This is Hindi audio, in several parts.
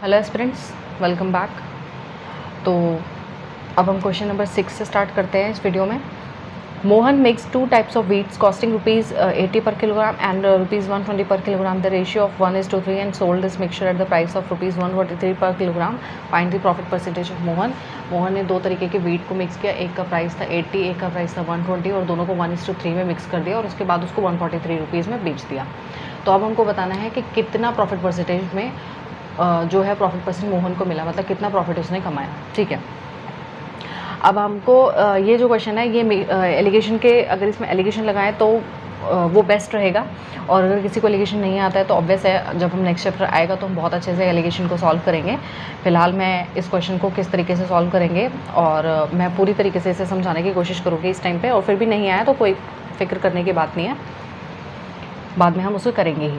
Hello aspirants, welcome back. तो अब हम क्वेश्चन नंबर 6 से स्टार्ट करते हैं इस वीडियो में। Mohan makes 2 types of wheats costing rupees 80 per kilogram and rupees 120 per kilogram. The ratio of 1:3 and sold this mixture at the price of rupees 143 per kilogram. Find the profit percentage of Mohan. Mohan ने दो तरीके के वीट को मिक्स किया, एक का प्राइस था 80, एक का प्राइस था 120 और दोनों को 1:3 में मिक्स कर दिया और उसके बाद उसको 143 रुपीज़ में बेच दिया। तो अब हमको बताना है कि कितना प्रॉफिट परसेंटेज में जो है प्रॉफिट परसेंट मोहन को मिला, मतलब कितना प्रॉफिट उसने कमाया। ठीक है, अब हमको ये जो क्वेश्चन है ये एलिगेशन के, अगर इसमें एलिगेशन लगाएं तो वो बेस्ट रहेगा, और अगर किसी को एलिगेशन नहीं आता है तो ऑब्वियस है जब हम नेक्स्ट चैप्टर आएगा तो हम बहुत अच्छे से एलिगेशन को सॉल्व करेंगे। फिलहाल मैं इस क्वेश्चन को किस तरीके से सॉल्व करेंगे और मैं पूरी तरीके से इसे समझाने की कोशिश करूँगी इस टाइम पे, और फिर भी नहीं आया तो कोई फिक्र करने की बात नहीं है, बाद में हम उसे करेंगे ही।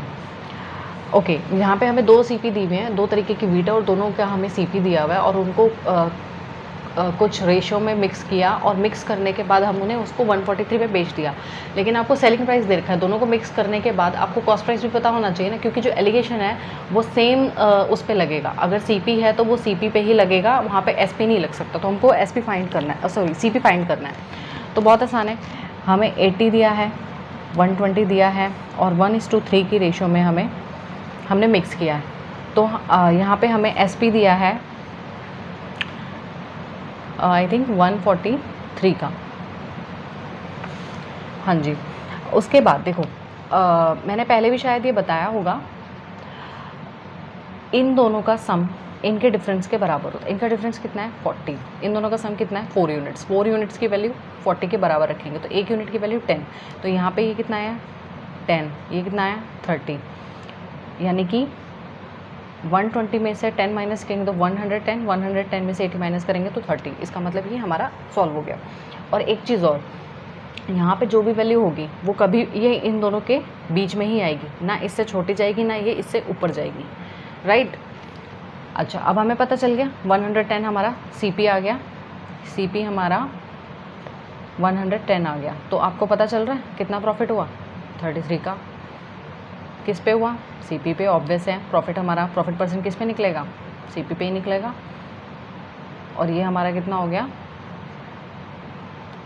ओके, यहाँ पे हमें 2 सीपी दी हुई हैं, 2 तरीके की वीट है और दोनों का हमें सीपी दिया हुआ है और उनको कुछ रेशो में मिक्स किया और मिक्स करने के बाद हम उन्हें उसको 143 पे बेच दिया। लेकिन आपको सेलिंग प्राइस दे रखा है, दोनों को मिक्स करने के बाद आपको कॉस्ट प्राइस भी पता होना चाहिए ना, क्योंकि जो एलिगेशन है वो सेम उस पर लगेगा। अगर सीपी है तो वो सीपी पे ही लगेगा, वहाँ पे एसपी नहीं लग सकता। तो हमको एसपी फाइंड करना है, सॉरी सीपी फाइंड करना है। तो बहुत आसान है, हमें 80 दिया है, 120 दिया है और 1:3 की रेशो में हमने मिक्स किया है। तो यहाँ पे हमें एसपी दिया है आई थिंक 143 का। हाँ जी, उसके बाद देखो मैंने पहले भी शायद ये बताया होगा, इन दोनों का सम इनके डिफरेंस के बराबर होता है। इनका डिफरेंस कितना है 40, इन दोनों का सम कितना है 4 यूनिट्स। 4 यूनिट्स की वैल्यू 40 के बराबर रखेंगे तो 1 यूनिट की वैल्यू 10। तो यहाँ पे ये कितना आया 10, ये कितना आया 30, यानी कि 120 में से 10 माइनस करेंगे तो 110, 110 में से 80 माइनस करेंगे तो 30। इसका मतलब ये हमारा सॉल्व हो गया। और एक चीज़ और, यहाँ पे जो भी वैल्यू होगी वो कभी ये इन दोनों के बीच में ही आएगी, ना इससे छोटी जाएगी ना ये इससे ऊपर जाएगी, राइट। अच्छा, अब हमें पता चल गया 110 हमारा सीपी आ गया, सीपी हमारा 110 आ गया। तो आपको पता चल रहा है कितना प्रॉफिट हुआ 33 का। किस पे हुआ, सीपी पे। ऑब्वियस है प्रॉफिट हमारा, प्रॉफिट परसेंट किस पे निकलेगा, सीपी पे ही निकलेगा। और ये हमारा कितना हो गया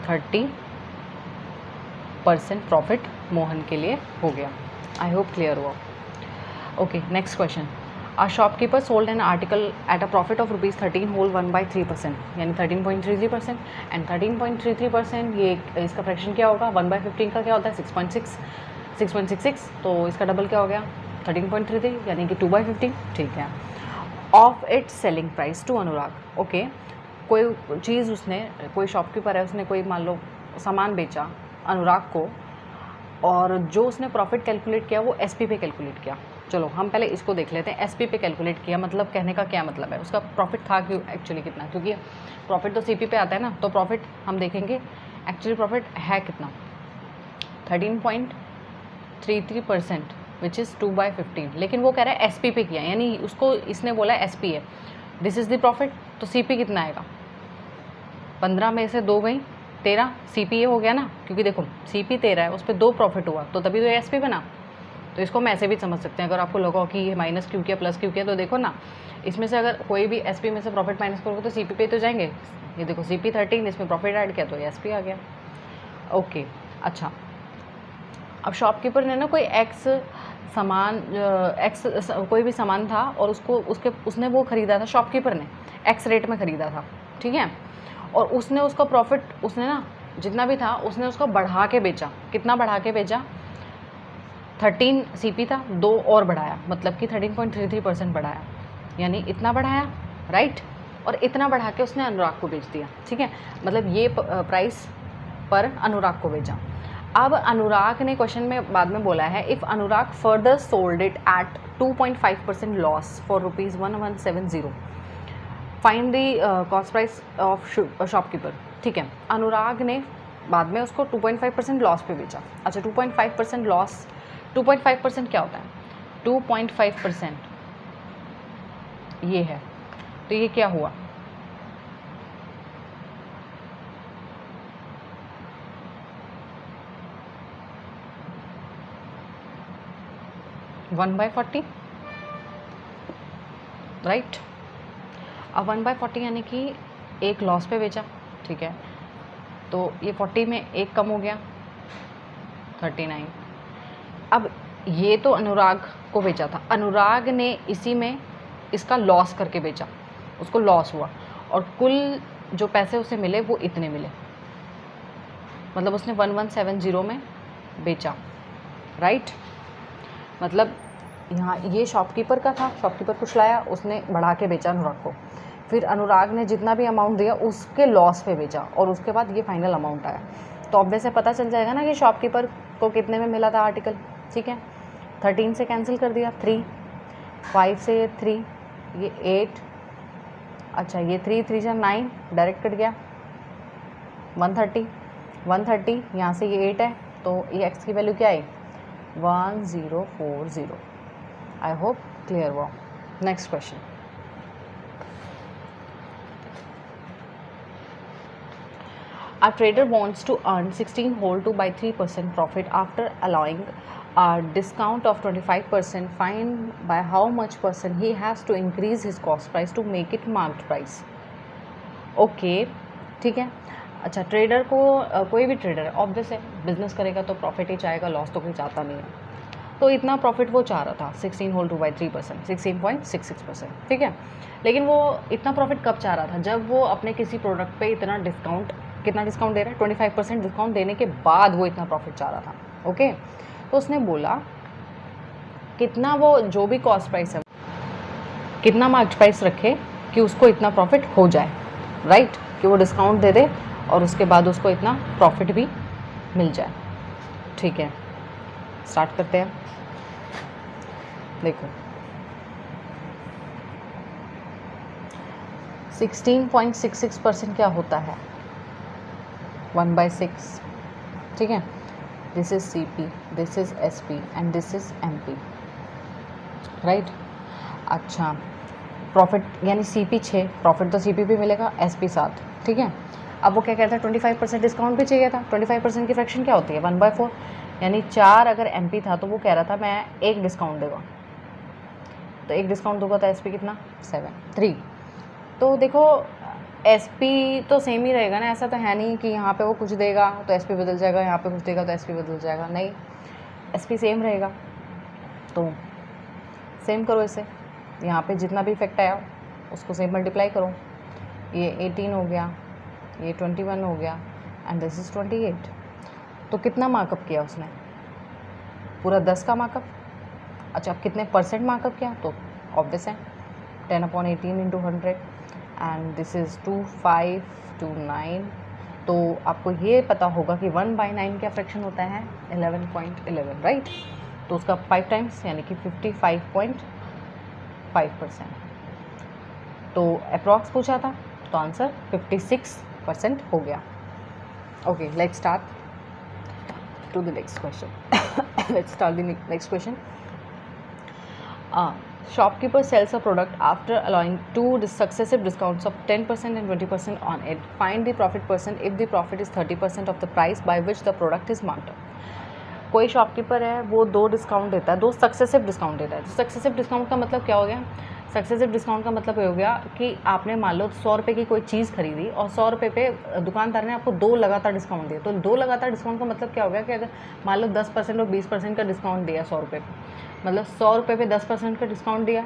30% प्रॉफिट मोहन के लिए हो गया। आई होप क्लियर हुआ। Okay, next question. A shopkeeper sold an article at a profit of ₹13 whole 1/3%, यानी 13.33%। एंड 13.33% ये इसका फ्रैक्शन क्या होगा, 1/15 का क्या होता है 6.66, तो इसका डबल क्या हो गया 13.33, यानी कि 2/15। ठीक है। Of its selling price to Anurag. Okay, कोई चीज़ उसने, कोई शॉपकीपर है, उसने कोई मान लो सामान बेचा अनुराग को, और जो उसने प्रॉफिट कैलकुलेट किया वो एसपी पे कैलकुलेट किया। चलो हम पहले इसको देख लेते हैं। एसपी पे कैलकुलेट किया मतलब कहने का क्या मतलब है, उसका प्रॉफिट था क्यों एक्चुअली कितना, क्योंकि प्रॉफिट तो सीपी पे आता है ना, तो प्रॉफिट हम देखेंगे एक्चुअली प्रॉफिट है कितना 13.33%, विच इज़ 2/15। लेकिन वो कह रहा है एसपी पे किया, यानी उसको इसने बोला एसपी है, दिस इज़ द प्रॉफिट। तो सीपी कितना आएगा, 15 में से 2 गई 13, सीपी ये हो गया ना, क्योंकि देखो सीपी 13 है, उस पर 2 प्रॉफिट हुआ तो तभी तो एसपी बना। तो इसको हम ऐसे भी समझ सकते हैं, अगर आपको लगा कि ये माइनस क्यों किया प्लस क्यों किया, तो देखो ना इसमें से अगर कोई भी एसपी में से प्रॉफिट माइनस करोगे तो सीपी पे तो जाएंगे। ये देखो सीपी 13, इसमें प्रॉफिट ऐड किया तो एसपी आ गया। ओके, अच्छा, अब शॉपकीपर ने ना कोई एक्स सामान, कोई भी सामान था और उसने वो ख़रीदा था, शॉपकीपर ने एक्स रेट में ख़रीदा था, ठीक है। और उसने उसका प्रॉफिट, उसने ना जितना भी था उसने उसको बढ़ा के बेचा। कितना बढ़ा के बेचा, 13 सीपी था, 2 और बढ़ाया, मतलब कि 13.33% बढ़ाया, यानी इतना बढ़ाया, राइट। और इतना बढ़ा के उसने अनुराग को बेच दिया, ठीक है। मतलब ये प्राइस पर अनुराग को बेचा। अब अनुराग ने क्वेश्चन में बाद में बोला है, if Anurag further sold it at 2.5% loss for ₹1170, find the cost price of shopkeeper. ठीक है, अनुराग ने बाद में उसको 2.5% लॉस पे बेचा। अच्छा, 2.5% लॉस, 2.5% क्या होता है, 2.5% ये है, तो ये क्या हुआ 1/40, राइट। अब 1/40 यानी कि एक लॉस पे बेचा, ठीक है, तो ये 40 में एक कम हो गया 39। अब ये तो अनुराग को बेचा था, अनुराग ने इसी में इसका लॉस करके बेचा, उसको लॉस हुआ और कुल जो पैसे उसे मिले वो इतने मिले, मतलब उसने 1170 में बेचा, राइट। मतलब यहाँ ये शॉपकीपर का था, शॉपकीपर कुछ लाया, उसने बढ़ा के बेचा अनुराग को, फिर अनुराग ने जितना भी अमाउंट दिया उसके लॉस पे बेचा और उसके बाद ये फाइनल अमाउंट आया। तो ऑब्वियस से पता चल जाएगा ना कि शॉपकीपर को कितने में मिला था आर्टिकल, ठीक है। 13 से कैंसिल कर दिया 3, 5 से ये 3, ये 8, अच्छा ये 3 3 से 9 डायरेक्ट कट गया 130 यहाँ से ये 8 है, तो ये एक्स की वैल्यू क्या आई 1040। आई होप क्लियर हुआ। Next question, a trader wants to earn 16 whole to buy 3% profit after allowing a discount of 25%. Find by how much percent he has to increase his cost price to make it marked price. Okay ठीक है। अच्छा, ट्रेडर को कोई भी ट्रेडर ऑब्वियस है बिजनेस करेगा तो प्रॉफिट ही चाहेगा, लॉस तो कोई चाहता नहीं है। तो इतना प्रॉफिट वो चाह रहा था 16 होल टू बाई 3%, 16.66%, ठीक है। लेकिन वो इतना प्रॉफिट कब चाह रहा था, जब वो अपने किसी प्रोडक्ट पे इतना डिस्काउंट, कितना डिस्काउंट दे रहा है 25% डिस्काउंट देने के बाद वो इतना प्रॉफिट चाह रहा था। ओके, तो उसने बोला कितना वो जो भी कॉस्ट प्राइस है कितना मार्केट प्राइस रखे कि उसको इतना प्रॉफिट हो जाए, राइट, कि वो डिस्काउंट दे दे और उसके बाद उसको इतना प्रॉफिट भी मिल जाए। ठीक है, स्टार्ट करते हैं। देखो 16.66% क्या होता है 1/6, ठीक है। This is CP, this is SP and this is MP, right. अच्छा, प्रॉफिट यानी CP 6, प्रॉफिट तो CP भी मिलेगा, SP 7, ठीक है। अब वो क्या कहता है 25% डिस्काउंट भी चाहिए था। 25% की फ्रैक्शन क्या होती है 1/4, यानी 4 अगर MP था तो वो कह रहा था मैं एक डिस्काउंट देगा, तो एक डिस्काउंट दूंगा तो SP कितना 3। तो देखो SP तो सेम ही रहेगा ना, ऐसा तो है नहीं कि यहाँ पे वो कुछ देगा तो SP बदल जाएगा, यहाँ पे कुछ देगा तो SP बदल जाएगा, नहीं, SP सेम रहेगा। तो सेम करो इसे, यहाँ पे जितना भी इफेक्ट आया उसको सेम मल्टीप्लाई करो, ये 18 हो गया, ये 21 हो गया एंड दिस इज़ 28। तो कितना मार्कअप किया उसने, पूरा 10 का मार्कअप। अच्छा, अब कितने परसेंट मार्कअप किया, तो ऑब्वियस है 10/18 इंटू 100 एंड दिस इज़ 2529। तो आपको ये पता होगा कि 1/9 क्या फ्रैक्शन होता है 11.11, राइट। तो उसका 5 टाइम्स यानी कि 55.5%। तो अप्रॉक्स पूछा था तो आंसर 56% हो गया। Okay, let's start to the next question. Let's start the next question. Shopkeeper sells a product after allowing 2 successive discounts of 10% and 20% on it. Find the profit percent if the profit is 30% of the price by which the product is marked up. कोई शॉपकीपर है वो 2 डिस्काउंट देता है, 2 सक्सेसिव डिस्काउंट देता है। तो सक्सेसिव डिस्काउंट का मतलब क्या हो गया, सक्सेसिव डिस्काउंट का मतलब हो गया कि आपने मान लो 100 रुपये की कोई चीज़ खरीदी और 100 रुपये पे दुकानदार ने आपको 2 लगातार डिस्काउंट दिए। तो 2 लगातार डिस्काउंट का मतलब क्या हो गया कि अगर मान लो 10% और 20% का डिस्काउंट दिया 100 रुपये पे, मतलब 100 रुपये पे 10% का डिस्काउंट दिया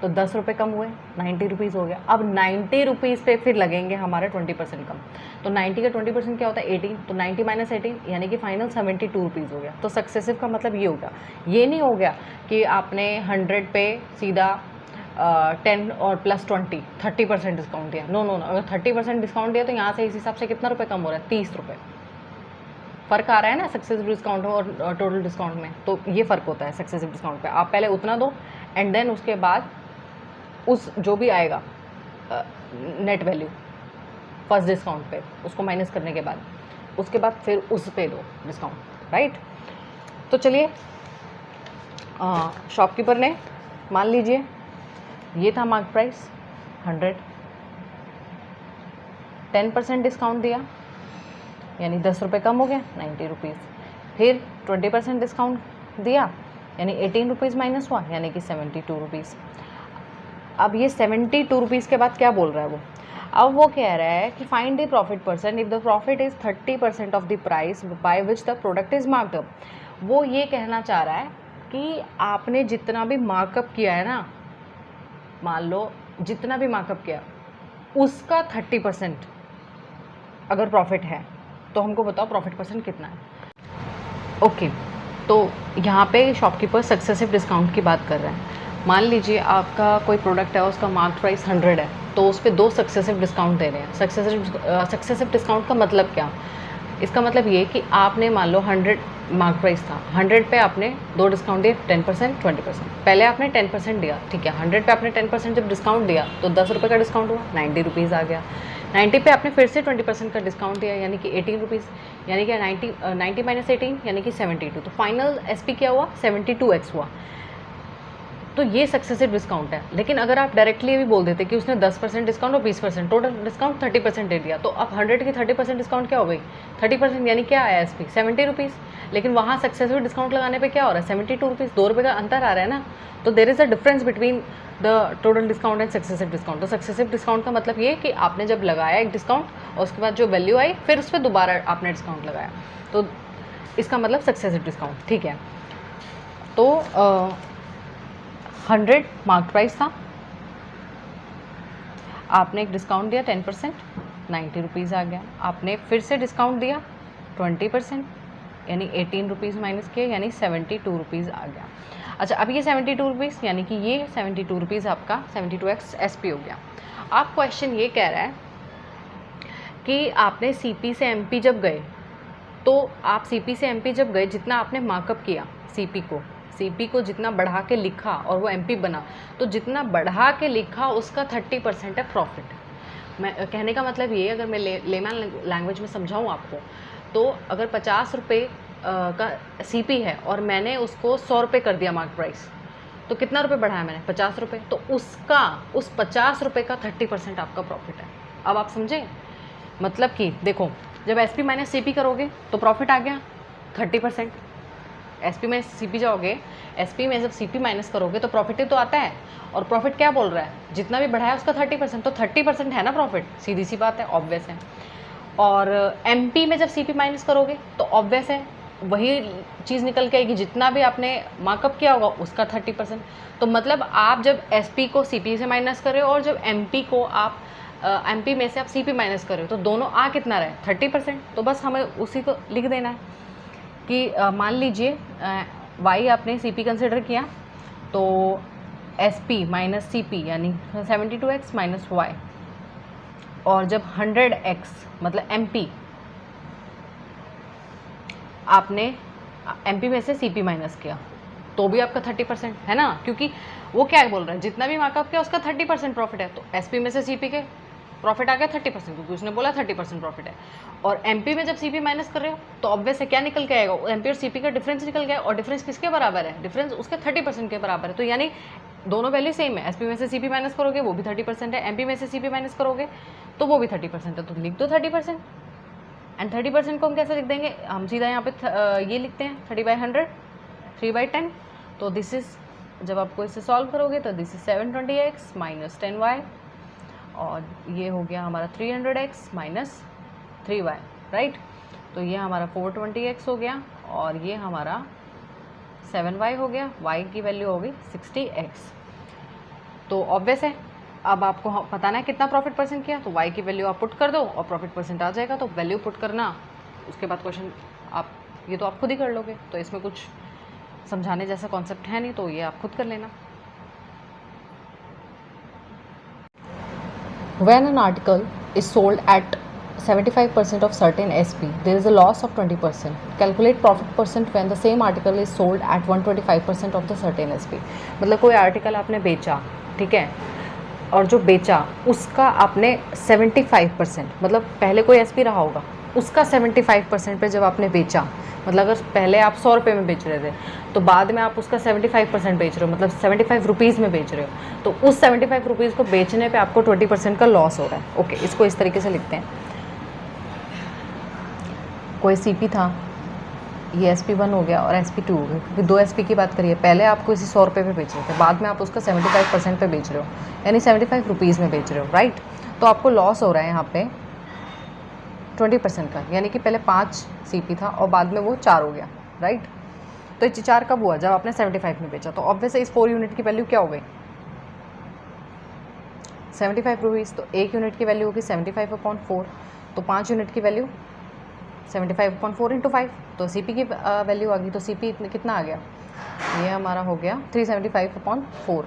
तो 10 रुपये कम हुए, 90 रुपीज़ हो गया। अब 90 रुपीज़ पे फिर लगेंगे हमारे 20% कम, तो 90 का 20% क्या होता है 18, तो 90 माइनस 18 यानी कि फाइनल 72 रुपीज़ हो गया। तो सक्सेसिव का मतलब ये हो गया, ये नहीं हो गया कि आपने 100 पे सीधा 10 और प्लस 20 30% डिस्काउंट दिया। नो नो नो, अगर 30% डिस्काउंट दिया तो यहाँ से इस हिसाब से कितना रुपये कम हो रहा है 30 रुपये। फ़र्क आ रहा है ना सक्सेसिव डिस्काउंट और टोटल डिस्काउंट में, तो ये फ़र्क होता है सक्सेसिव डिस्काउंट पे। आप पहले उतना दो एंड देन उसके बाद उस जो भी आएगा नेट वैल्यू फर्स्ट डिस्काउंट पे उसको माइनस करने के बाद उसके बाद फिर उस पे दो डिस्काउंट, राइट। तो चलिए, शॉपकीपर ने मान लीजिए ये था मार्क प्राइस 100, 10% डिस्काउंट दिया यानी 10 रुपये कम हो गया 90 रुपीज़, फिर 20% डिस्काउंट दिया यानी 18 रुपीज़ माइनस हुआ यानी कि 72 रुपीज़। अब ये 72 रुपीज़ के बाद क्या बोल रहा है वो, अब वो कह रहा है कि find the profit percent if the profit is 30% of the price by which the product is marked up. वो ये कहना चाह रहा है कि आपने जितना भी मार्कअप किया है ना, मान लो जितना भी मार्कअप किया उसका 30% अगर प्रॉफिट है तो हमको बताओ प्रॉफिट परसेंट कितना है। ओके, तो यहाँ पे शॉपकीपर सक्सेसिव डिस्काउंट की बात कर रहे हैं। मान लीजिए आपका कोई प्रोडक्ट है, उसका मार्क प्राइस 100 है, तो उस पर 2 सक्सेसिव डिस्काउंट दे रहे हैं। सक्सेसिव डिस्काउंट का मतलब क्या, इसका मतलब ये कि आपने मान लो 100 मार्क प्राइस था, 100 पे आपने 2 डिस्काउंट दिए, 10%, 20%। पहले आपने 10% दिया, ठीक है, 100 पे आपने 10% जब डिस्काउंट दिया तो 10 रुपये का डिस्काउंट हुआ, 90 रुपीज़ आ गया। 90 पे आपने फिर से 20% का डिस्काउंट दिया, यानी कि 18 रुपीज़, यानी कि 90 माइनस 18 यानी कि 72। तो फाइनल SP क्या हुआ, 72x हुआ। तो ये सक्सेसिव डिस्काउंट है। लेकिन अगर आप डायरेक्टली भी बोल देते कि उसने 10% डिस्काउंट और 20%, टोटल डिस्काउंट 30% दे दिया, तो अब 100 की 30% डिस्काउंट क्या हो गई, 30%, यानी क्या आया SP 70 रुपीज़। लेकिन वहाँ सक्सेसिव डिस्काउंट लगाने पे क्या हो रहा है, 72 रुपीज़, 2 रुपये का अंतर आ रहा है ना। तो there is a difference between the total discount and successive discount. तो सक्सेसिव डिस्काउंट का मतलब ये कि आपने जब लगाया एक डिस्काउंट और उसके बाद जो वैल्यू आई फिर उस पर दोबारा आपने डिस्काउंट लगाया, तो इसका मतलब सक्सेसिव डिस्काउंट, ठीक है। तो 100 मार्क प्राइस था, आपने एक डिस्काउंट दिया 10%, 90 रुपीज़ आ गया। आपने फिर से डिस्काउंट दिया 20%, यानी 18 रुपीज़ माइनस किए, यानी 72 रुपीज़ आ गया। अच्छा, अब ये 72 रुपीज़ यानी कि ये 72 रुपीज़ आपका 72x SP हो गया। आप क्वेश्चन ये कह रहा है कि आपने CP से MP जब गए, तो आप CP से MP जब गए, जितना आपने मार्कअप किया CP को जितना बढ़ा के लिखा और वो MP बना, तो जितना बढ़ा के लिखा उसका 30% है प्रॉफिट। मैं कहने का मतलब ये, अगर मैं लेमैन लैंग्वेज में समझाऊँ आपको, तो अगर 50 रुपये का CP है और मैंने उसको 100 रुपये कर दिया मार्क प्राइस, तो कितना रुपये बढ़ाया मैंने, 50 रुपये, तो उस 50 रुपये का 30% आपका प्रॉफिट है। अब आप समझें, मतलब कि देखो, जब SP माइनस CP करोगे तो प्रॉफिट आ गया 30%, SP में CP जाओगे, SP में जब CP माइनस करोगे तो प्रॉफिट ही तो आता है। और प्रॉफिट क्या बोल रहा है, जितना भी बढ़ाया उसका 30%, तो 30% है ना प्रॉफिट, सीधी सी बात है, ऑब्वियस है। और MP में जब CP माइनस करोगे तो ऑब्वियस है वही चीज़ निकल के आएगी, जितना भी आपने मार्कअप किया होगा उसका 30%। तो मतलब आप जब SP को CP से माइनस कर रहे हो और जब MP को आप MP में से आप CP माइनस कर रहे हो, तो दोनों आ कितना रहे, 30%। तो बस हमें उसी को लिख देना है कि मान लीजिए Y आपने CP कंसिडर किया, तो SP माइनस CP यानी 72x माइनस Y, और जब 100x मतलब MP आपने MP में से CP माइनस किया, तो भी आपका 30% है ना, क्योंकि वो क्या बोल रहा है, जितना भी मार्कअप किया उसका 30% प्रॉफिट है। तो SP में से CP के प्रॉफिट आ गया 30%, क्योंकि उसने बोला 30% प्रॉफिट है। और MP में जब CP माइनस कर रहे हो तो ऑब्वियस है क्या निकल के आएगा, MP और CP का डिफरेंस निकल गया, और डिफरेंस किसके बराबर है, डिफरेंस उसके 30% के बराबर है। तो यानी दोनों वैल्यू सेम है, SP में से CP माइनस करोगे वो भी 30% है, MP में से CP माइनस करोगे तो वो भी 30% है। तो लिख दो 30%। एंड 30% को हम कैसे लिख देंगे, हम सीधा यहाँ पे ये लिखते हैं 30/100, 3/10। तो दिस इज़, जब आपको इसे सॉल्व करोगे तो this is 720x minus 10y, और ये हो गया हमारा 300x माइनस 3y, राइट। तो ये हमारा 420x हो गया, और ये हमारा 7y हो गया, y की वैल्यू हो गई 60x। तो ऑब्वियस है, अब आपको पता ना कितना प्रॉफिट परसेंट किया, तो y की वैल्यू आप पुट कर दो और प्रॉफिट परसेंट आ जाएगा। तो वैल्यू पुट करना, उसके बाद क्वेश्चन आप ये तो आप खुद ही कर लोगे, तो इसमें कुछ समझाने जैसा कॉन्सेप्ट है नहीं, तो ये आप खुद कर लेना। When an article is sold at 75% of certain SP, there is a loss of 20%. Calculate profit percent when the same article is sold at 125% of the certain SP. मतलब कोई आर्टिकल आपने बेचा, ठीक है, और जो बेचा उसका आपने 75%, मतलब पहले कोई SP रहा होगा उसका 75% पे जब आपने बेचा, मतलब अगर पहले आप 100 रुपये में बेच रहे थे तो बाद में आप उसका 75% बेच रहे हो, मतलब 75 रुपीज़ में बेच रहे हो, तो उस 75 रुपीज़ को बेचने पे आपको 20% का लॉस हो रहा है। ओके, इसको इस तरीके से लिखते हैं। कोई CP था, ये SP1 हो गया और SP2 हो गया, क्योंकि 2 SP की बात करिए। पहले आपको इसी 100 रुपये पे बेच रहे थे, बाद में आप उसका 75% पे बेच रहे हो, यानी 75 रुपीज़ में बेच रहे हो, राइट। तो आपको लॉस हो रहा है यहाँ पे 20% का, यानी कि पहले 5 CP था और बाद में वो 4 हो गया, राइट। तो ये 4 कब हुआ? जब आपने 75 में बेचा। तो ऑब्वियसली इस 4 यूनिट की वैल्यू क्या हो गई? 75 रुपीज़। तो 1 यूनिट की वैल्यू होगी 75/4, तो 5 यूनिट की वैल्यू 75/4 × 5, तो CP की वैल्यू आ गई। तो CP कितना आ गया? ये हमारा हो गया 375/4।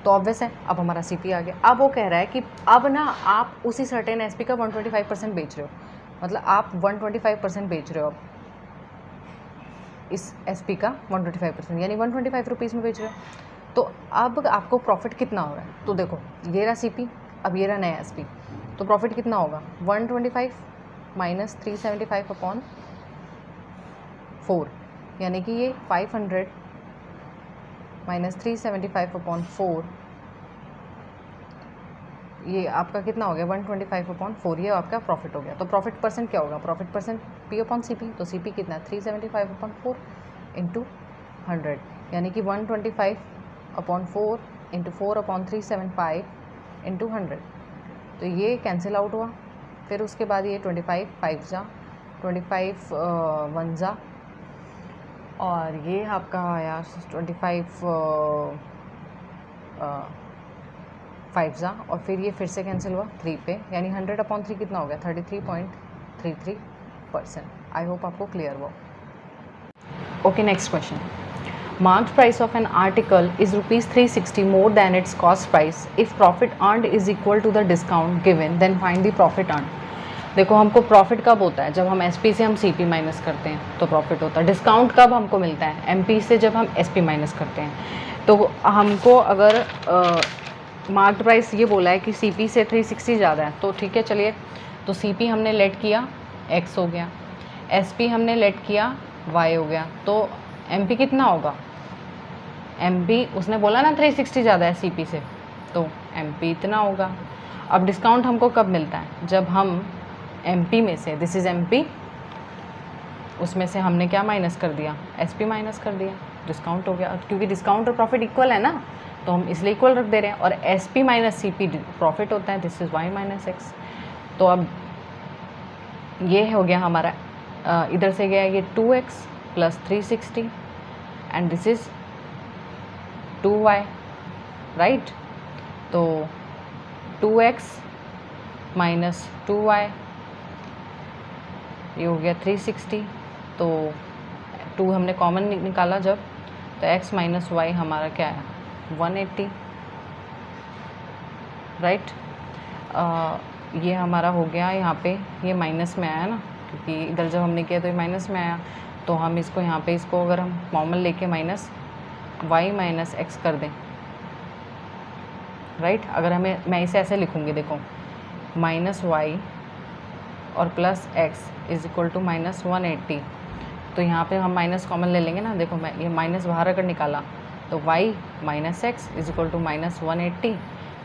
तो ऑब्वियस है अब हमारा CP आ गया। अब वो कह रहा है कि अब ना आप उसी सर्टेन SP का 125% बेच रहे हो, मतलब आप 125% बेच रहे हो अब इस SP का 125%, यानी 125 रुपीज़ में बेच रहे हो। तो अब आपको प्रॉफिट कितना हो रहा है? तो देखो, ये रहा CP, अब ये रहा नया SP। तो प्रॉफिट कितना होगा? 125 माइनस 375/4, यानी कि ये 500 माइनस 375/4, ये आपका कितना हो गया? 125/4, ये आपका प्रॉफिट हो गया। तो प्रॉफिट परसेंट क्या होगा? Profit percent P/CP। तो CP कितना है? 375/4 × 100, यानी कि 125/4 × 4/375 × 100। तो ये कैंसिल आउट हुआ। फिर उसके बाद ये 25 5 जा, 25 1 जा, और ये आपका यार 25 5 जा, और फिर ये फिर से कैंसिल हुआ 3 पे, यानी 100/3 कितना हो गया? 33.33%। आई होप आपको क्लियर हुआ। Okay, next question. Marked price of an article is rupees 360 more than its cost price. If profit earned is equal to the discount given, then find the profit earned. देखो, हमको प्रॉफिट कब होता है? जब हम SP से हम CP माइनस करते हैं तो प्रॉफिट होता है। डिस्काउंट कब हमको मिलता है? MP से जब हम SP माइनस करते हैं। तो हमको अगर मार्क्ड प्राइस ये बोला है कि CP से 360 ज़्यादा है, तो ठीक है, चलिए। तो CP हमने लेट किया X हो गया, SP हमने लेट किया Y हो गया, तो MP कितना होगा? MP उसने बोला ना 360 ज़्यादा है CP से, तो MP इतना होगा। अब डिस्काउंट हमको कब मिलता है? जब हम MP में से, दिस इज़ MP, उसमें से हमने क्या माइनस कर दिया? SP माइनस कर दिया, डिस्काउंट हो गया। क्योंकि डिस्काउंट और प्रॉफिट इक्वल है ना, तो हम इसलिए इक्वल रख दे रहे हैं। और SP माइनस CP प्रॉफिट होता है, this is Y minus X। तो अब ये हो गया हमारा, इधर से गया ये 2X plus 360 and this is 2Y, right. तो 2X माइनस 2Y, ये हो गया 360। तो 2 हमने कॉमन निकाला जब, तो X माइनस Y हमारा क्या है? 180, राइट। ये हमारा हो गया। यहाँ पे ये माइनस में आया ना, क्योंकि इधर जब हमने किया तो ये माइनस में आया, तो हम इसको यहाँ पे इसको अगर हम कॉमन लेके माइनस Y माइनस X कर दें, राइट। अगर मैं इसे ऐसे लिखूँगी, देखो, माइनस Y और plus X is equal to minus 180। तो यहाँ पे हम माइनस कॉमन ले लेंगे ना, देखो, मैं ये माइनस बाहर अगर निकाला तो Y minus X is equal to minus 180,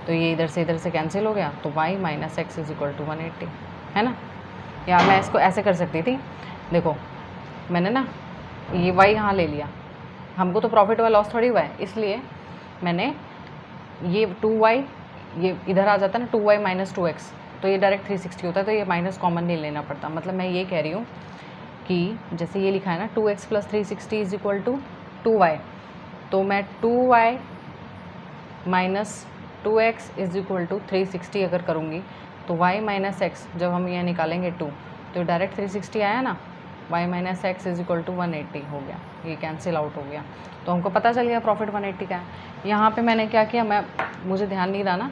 तो ये इधर से कैंसिल हो गया, तो Y minus X is equal to 180, है ना। या मैं इसको ऐसे कर सकती थी, देखो, मैंने ना ये Y यहाँ ले लिया, हमको तो प्रॉफिट व लॉस थोड़ी हुआ है, इसलिए मैंने ये 2Y, ये इधर आ जाता है ना 2Y माइनस 2X, तो ये डायरेक्ट 360 होता है, तो ये माइनस कॉमन नहीं लेना पड़ता। मतलब मैं ये कह रही हूँ कि जैसे ये लिखा है ना 2X plus 360 is equal to 2Y, तो मैं 2Y minus 2X is equal to 360 अगर करूँगी, तो Y माइनस X जब हम ये निकालेंगे 2, तो डायरेक्ट 360 आया ना, Y minus X is equal to 180 हो गया, ये कैंसिल आउट हो गया। तो हमको पता चल गया प्रॉफिट 180 का है। यहाँ पे मैंने क्या किया, मुझे ध्यान नहीं रहा ना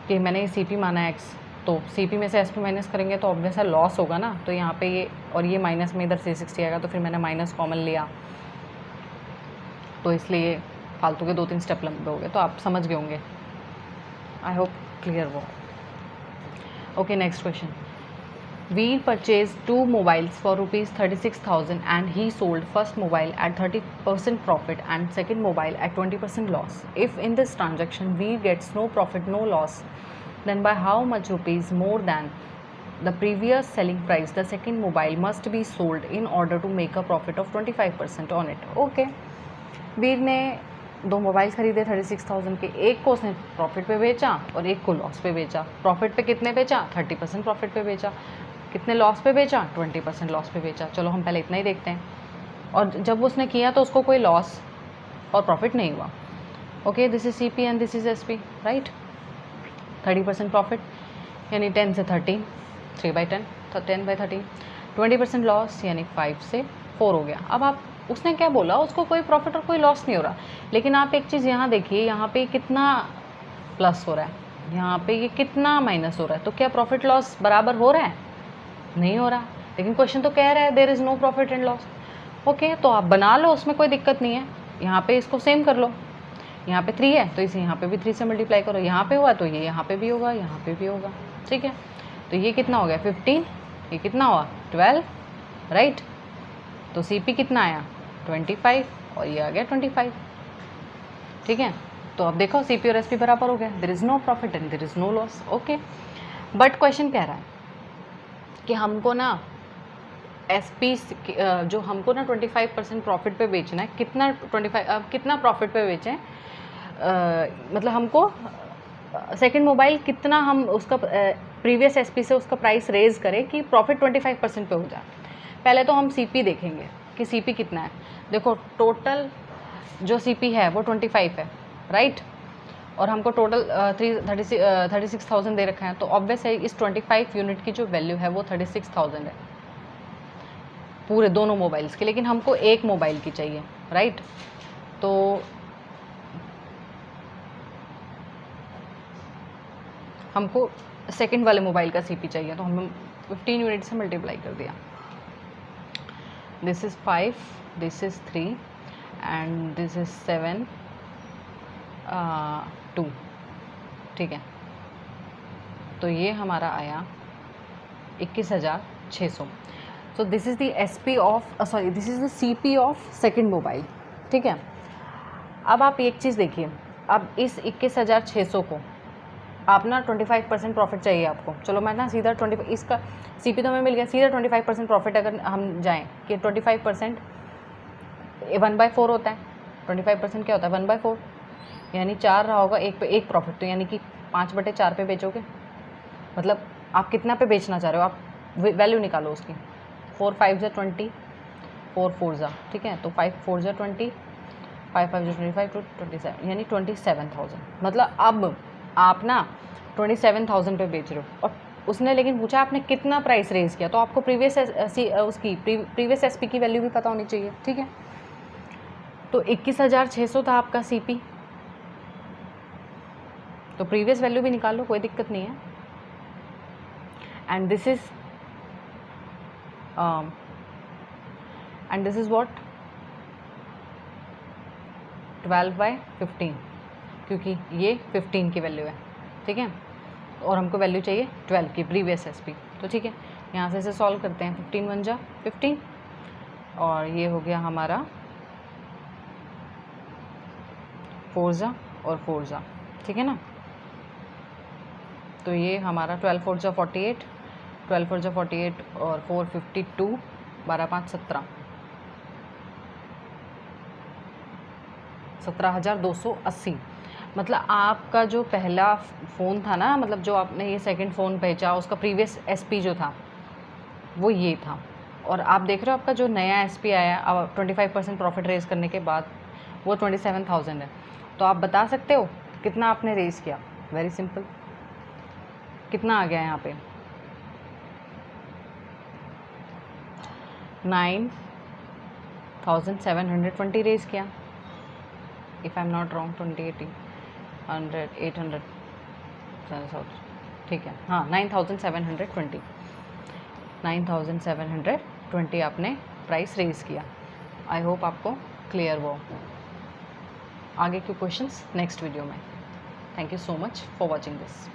कि मैंने CP माना X, तो CP में से SP माइनस करेंगे तो ऑब्वियस है लॉस होगा ना, तो यहाँ पे ये और ये माइनस में इधर 360 आएगा, तो फिर मैंने माइनस कॉमन लिया, तो इसलिए फालतू के 2-3 स्टेप लंबे हो गए। तो आप समझ गए होंगे, आई होप क्लियर वो। Okay, next question. Veer purchased 2 mobiles for rupees 36,000 and he sold first mobile at 30% profit and second mobile at 20% loss. If in this transaction Veer gets no profit, no loss, then by how much rupees more than the previous selling price the second mobile must be sold in order to make a profit of 25% on it. Okay, Veer ने 2 मोबाइल खरीदे 36,000 के, एक को उसने प्रॉफिट पे बेचा और एक को लॉस पे बेचा। प्रॉफिट पे कितने बेचा? 30% प्रॉफिट पे बेचा। कितने लॉस पे बेचा? 20% लॉस पे बेचा। चलो हम पहले इतना ही देखते हैं। और जब उसने किया तो उसको कोई लॉस और प्रॉफिट नहीं हुआ। Okay, this is CP and this is SP, right. 30% profit यानी 10 से 13, 3/10, तो 10/13। 20% लॉस यानी 5 से 4 हो गया। अब आप, उसने क्या बोला, उसको कोई प्रॉफिट और कोई लॉस नहीं हो रहा, लेकिन आप एक चीज़ यहाँ देखिए, यहाँ पे कितना प्लस हो रहा है, यहाँ पे ये कितना माइनस हो रहा है। तो क्या प्रॉफिट लॉस बराबर हो रहा है? नहीं हो रहा, लेकिन क्वेश्चन तो कह रहा है there is no profit and loss. Okay, तो आप बना लो, उसमें कोई दिक्कत नहीं है। यहाँ पे इसको सेम कर लो, यहाँ पे 3 है तो इसे यहाँ पे भी 3 से मल्टीप्लाई करो। यहाँ पे हुआ तो ये यहाँ पे भी होगा, यहाँ पे भी होगा, ठीक है। तो ये कितना हो गया? 15, ये कितना हुआ? 12, राइट। तो CP कितना आया? 25 और ये आ गया 25, ठीक है। तो अब देखो CP और SP बराबर हो गया, there is no profit and there is no loss. Okay, but question कह रहा है कि हमको ना SP जो हमको ना 25% प्रॉफिट पे बेचना है। कितना 25, कितना प्रॉफिट पे बेचें? मतलब हमको सेकंड मोबाइल कितना हम उसका प्रीवियस SP से उसका प्राइस रेज करें कि प्रॉफिट 25% पे हो जाए। पहले तो हम CP देखेंगे कि CP कितना है। देखो टोटल जो CP है वो 25 है, राइट। और हमको टोटल 36,000 दे रखा है, तो ऑब्वियस है इस 25 यूनिट की जो वैल्यू है वो 36,000 है पूरे दोनों मोबाइल्स के। लेकिन हमको एक मोबाइल की चाहिए, राइट। तो हमको सेकंड वाले मोबाइल का CP चाहिए, तो हम 15 यूनिट से मल्टीप्लाई कर दिया। This is 5, this is 3 and this is 7, 2, ठीक है। तो ये हमारा आया 21,600। So this is the SP of this is the CP of second mobile, ठीक है। अब आप एक चीज़ देखिए, अब इस 21,600 को आप ना 25% प्रॉफिट चाहिए आपको। चलो मैं ना सीधा 25, इसका CP तो हमें मिल गया, सीधा 25% प्रॉफिट अगर हम जाएं कि 25% 1/4 होता है। 25% क्या होता है? 1/4, यानी 4 रहा होगा, एक पे एक प्रॉफिट, तो यानी कि 5/4 पे बेचोगे। मतलब आप कितना पे बेचना चाह रहे हो, आप वैल्यू निकालो उसकी। 4 5 जा 20, 4 4 जा, ठीक है। तो 5 4 जा 20, 5 5 जा 25 to 27, यानी 27,000। मतलब अब आप ना 27,000 पे बेच रहे हो। और उसने लेकिन पूछा आपने कितना प्राइस रेज किया, तो आपको प्रीवियस उसकी प्रीवियस SP की वैल्यू भी पता होनी चाहिए, ठीक है। तो 21,600 था आपका CP, तो प्रीवियस वैल्यू भी निकाल लो, कोई दिक्कत नहीं है। एंड दिस इज व्हाट 12/15, क्योंकि ये 15 की वैल्यू है, ठीक है। और हमको वैल्यू चाहिए 12 की प्रीवियस SP, तो ठीक है। यहाँ से इसे सॉल्व करते हैं। 15 1 जा 15 और ये हो गया हमारा 4 जा और 4 जा, ठीक है ना। तो ये हमारा 12 4 जा 48, 12 4 जा 48 और 4 52, 12 5 17, 17,280। मतलब आपका जो पहला फ़ोन था ना, मतलब जो आपने ये सेकंड फ़ोन बेचा, उसका प्रीवियस SP जो था वो ये था। और आप देख रहे हो आपका जो नया SP आया अब 25% प्रॉफिट रेज़ करने के बाद, वो 27,000 है। तो आप बता सकते हो कितना आपने रेज़ किया? वेरी सिंपल, कितना आ गया यहाँ पे? 9,720 रेज़ किया, if I am not wrong. 20 80 100 800, ठीक है, हाँ 9,720 आपने प्राइस रेज़ किया। आई होप आपको क्लियर वो। आगे के क्वेश्चंस नेक्स्ट वीडियो में। Thank you so much for watching this.